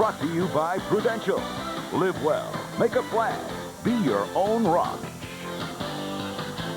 Brought to you by Prudential. Live well. Make a flag. Be your own rock.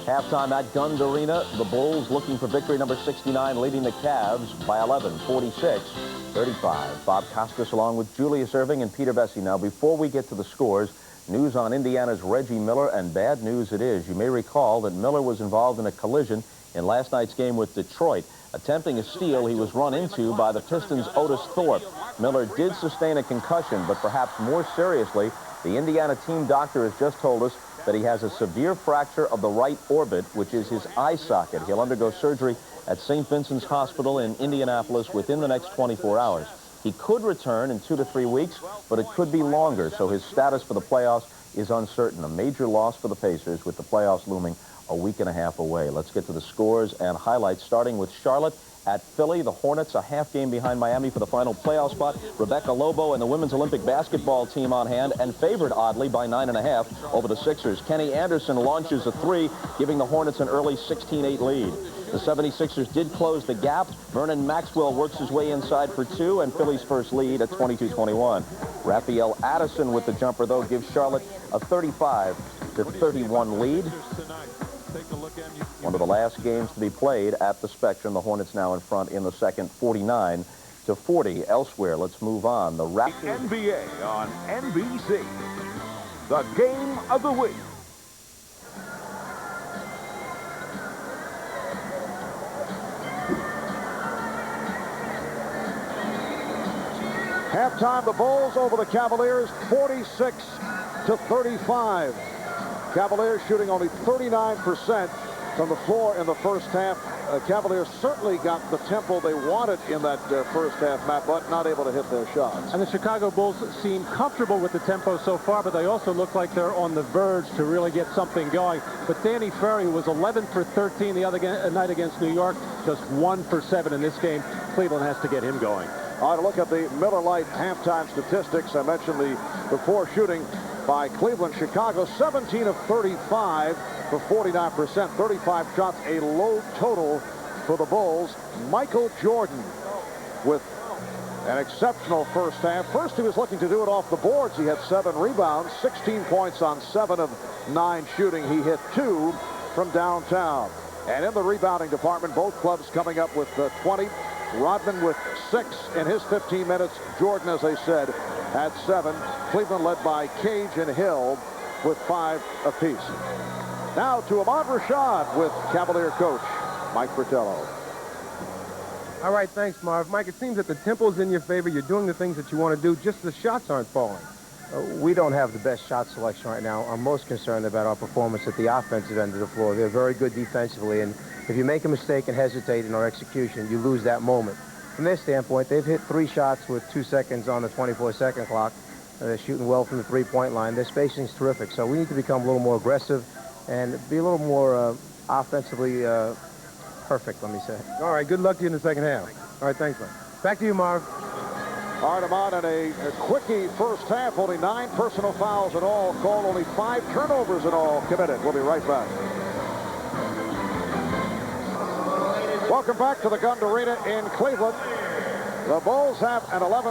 Halftime at Gund Arena. The Bulls looking for victory number 69, leading the Cavs by 11, 46-35. Bob Costas along with Julius Erving and Peter Bessie. Now, before we get to the scores, news on Indiana's Reggie Miller, and bad news it is. You may recall that Miller was involved in a collision in last night's game with Detroit. Attempting a steal, he was run into by the Pistons' Otis Thorpe. Miller did sustain a concussion, but perhaps more seriously, the Indiana team doctor has just told us that he has a severe fracture of the right orbit, which is his eye socket. He'll undergo surgery at St. Vincent's Hospital in Indianapolis within the next 24 hours. He could return in 2 to 3 weeks, but it could be longer, so his status for the playoffs is uncertain. A major loss for the Pacers, with the playoffs looming a week and a half away. Let's get to the scores and highlights, starting with Charlotte at Philly. The Hornets a half game behind Miami for the final playoff spot. Rebecca Lobo and the women's Olympic basketball team on hand, and favored oddly by 9.5 over the Sixers. Kenny Anderson launches a three, giving the Hornets an early 16-8 lead. The 76ers did close the gap. Vernon Maxwell works his way inside for two, and Philly's first lead at 22-21. Raphael Addison with the jumper, though, gives Charlotte a 35-31 lead. One of the last games to be played at the Spectrum. The Hornets now in front in the second, 49-40. Elsewhere, let's move on. The Raptors. NBA on NBC. The game of the week. Halftime, the Bulls over the Cavaliers, 46-35. Cavaliers shooting only 39% from the floor in the first half. Cavaliers certainly got the tempo they wanted in that first half, Matt, but not able to hit their shots. And the Chicago Bulls seem comfortable with the tempo so far, but they also look like they're on the verge to really get something going. But Danny Ferry was 11 for 13 the other night against New York, just 1 for 7 in this game. Cleveland has to get him going. All right, look at the Miller Lite halftime statistics. I mentioned the poor shooting by Cleveland. Chicago, 17 of 35 for 49%, 35 shots, a low total for the Bulls. Michael Jordan with an exceptional first half. First, he was looking to do it off the boards. He had 7 rebounds, 16 points on 7 of 9 shooting. He hit 2 from downtown. And in the rebounding department, both clubs coming up with 20. Rodman with 6 in his 15 minutes. Jordan, as I said, had 7. Cleveland led by Cage and Hill with 5 apiece. Now to Ahmad Rashad with Cavalier coach Mike Fratello. All right, thanks, Marv. Mike, it seems that the tempo's in your favor. You're doing the things that you want to do, just the shots aren't falling. We don't have the best shot selection right now. I'm most concerned about our performance at the offensive end of the floor. They're very good defensively, and if you make a mistake and hesitate in our execution, you lose that moment. From their standpoint, they've hit 3 shots with 2 seconds on the 24-second clock. They're shooting well from the three-point line. Their spacing's terrific, so we need to become a little more aggressive and be a little more offensively perfect, let me say. All right, good luck to you in the second half. All right, thanks, Mike. Back to you, Marv. All right, Ahmad, in a quickie first half, only 9 personal fouls in all called, only 5 turnovers in all committed. We'll be right back. Welcome back to the Gund Arena in Cleveland. The Bulls have an 11